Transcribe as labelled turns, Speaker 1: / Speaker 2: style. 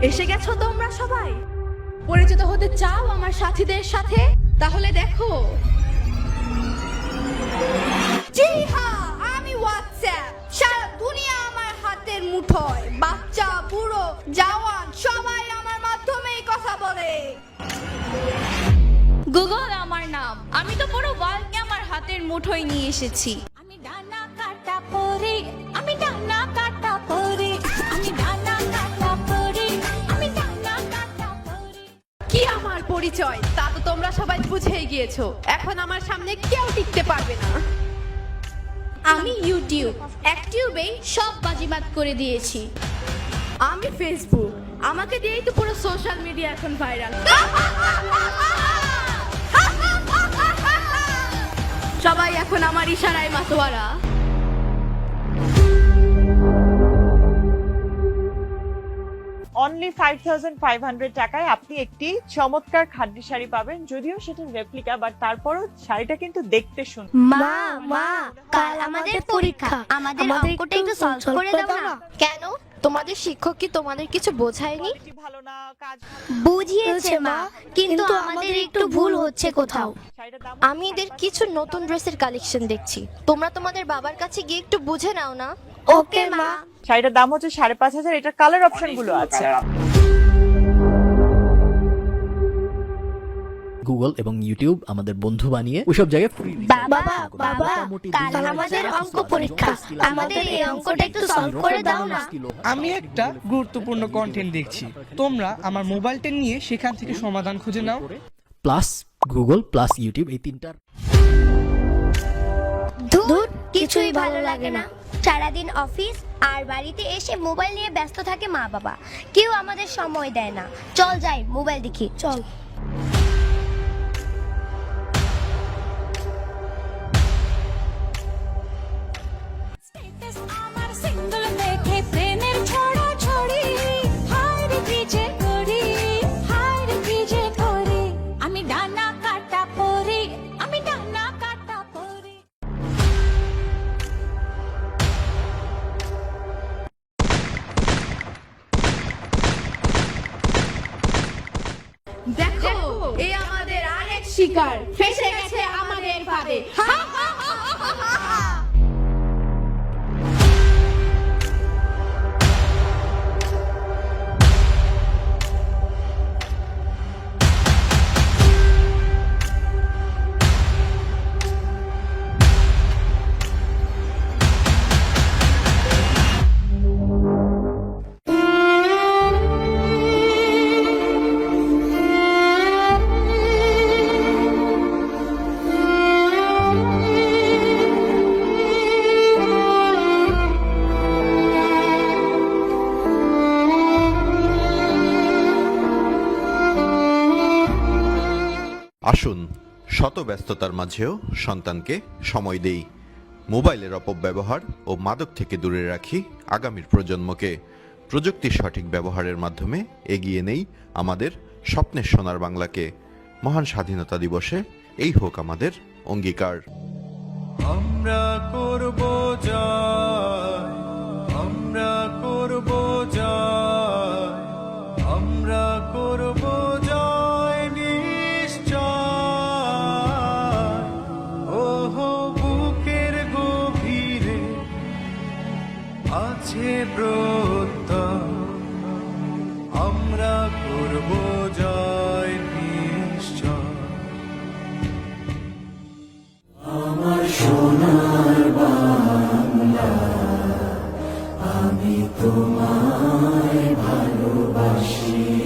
Speaker 1: এসে গেছো তোমরা সবাই? পরিচিত হতে চাও আমার সাথীদের সাথে? তাহলে দেখো। জি হ্যাঁ, আমি হোয়াটসঅ্যাপ। সারা দুনিয়া আমার হাতের মুঠোয়। বাচ্চা, বুড়ো, জওয়ান সবাই আমার মাধ্যমেই কথা বলে। গুগল আমার নাম। আমি তো পুরো ওয়ার্ল্ডকে আমার হাতের মুঠোয় নিয়ে এসেছি। আমি ডানা কাটা পরে, আমি ডানা কাটা পরে, আমি ডানা কাটা পরে, আমি ডানা কাটা পরে। কি আমার পরিচয় তা তো তোমরা সবাই বুঝেই গিয়েছো। এখন আমার সামনে কেউ টিকতে পারবে না।
Speaker 2: আমি ইউটিউব, অ্যাক্টিউবেই সব বাজিমাত করে দিয়েছি।
Speaker 1: আমি ফেসবুক, আমাকে দিয়েই তো পুরো সোশ্যাল মিডিয়া এখন ভাইরাল। সবাই এখন আমার ইশারায় মাতোয়ারা।
Speaker 3: অনলি 5500 টাকায় আপনি একটি চমৎকার খাদ্য শাড়ি পাবেন, যদিও সেটা রেপ্লিকা, বাট তারপরও শাড়িটা কিন্তু দেখতে সুন্দর।
Speaker 2: মা মা, কাল আমাদের পরীক্ষা, আমাদের অঙ্কটা একটু সলভ করে দাও না।
Speaker 4: কেন? তোমাদের শিক্ষক কি তোমাদের কিছু বোঝায়নি?
Speaker 3: কোয়ালিটি ভালো না, কাজ
Speaker 2: বুঝিয়েছে মা, কিন্তু আমাদের একটু ভুল হচ্ছে কোথাও।
Speaker 3: শাড়িটার দাম
Speaker 4: আমি এদের কিছু নতুন ড্রেসের কালেকশন দেখছি, তোমরা তোমাদের বাবার কাছে গিয়ে একটু বুঝে নাও না।
Speaker 2: ওকে মা।
Speaker 3: শাড়িটার দাম হচ্ছে 5500। এটার কালার অপশন গুলো আছে।
Speaker 5: গুগল এবং ইউটিউব আমাদের বন্ধু বানিয়ে ওইসব জায়গায় ফ্রি।
Speaker 2: বাবা বাবা, কাল আমাদের অঙ্ক পরীক্ষা, আমাদের এই অঙ্কটা একটু সলভ করে দাও না।
Speaker 6: আমি একটা গুরুত্বপূর্ণ কন্টেন্ট দেখছি, তোমরা আমার মোবাইলটা নিয়ে সেখান থেকে সমাধান খুঁজে নাও।
Speaker 5: প্লাস গুগল প্লাস ইউটিউব, এই তিনটার
Speaker 2: ধুর, কিছুই ভালো লাগে না। সারাদিন অফিস আর বাড়িতে এসে মোবাইল নিয়ে ব্যস্ত থাকে মা বাবা, কেউ আমাদের সময় দেয় না। চল যাই মোবাইল দেখি, চল।
Speaker 1: আমি ডানা কাটা পরে, আমি ডানা কাটা পরে। দেখো, এই আমাদের আরেক শিকার ফেসে গেছে আমাদের ফাঁদে।
Speaker 7: আসুন শত ব্যস্ততার মাঝেও সন্তানকে সময় দেই। মোবাইলের অপব্যবহার ও মাদক থেকে দূরে রাখি আগামীর প্রজন্মকে। প্রযুক্তির সঠিক ব্যবহারের মাধ্যমে এগিয়ে নেই আমাদের স্বপ্নের সোনার বাংলাকে। মহান স্বাধীনতা দিবসে এই হোক আমাদের অঙ্গীকার।
Speaker 8: আমরা করব জয়, আমরা করব জয়, আমরা করব জয় নিশ্চয়। ওহো বুকের গভীরে আছে প্রত্যয়, আমরা করব জয় নিশ্চয়। আমার সোনার বাংলা, আমি তোমায় ভালোবাসি।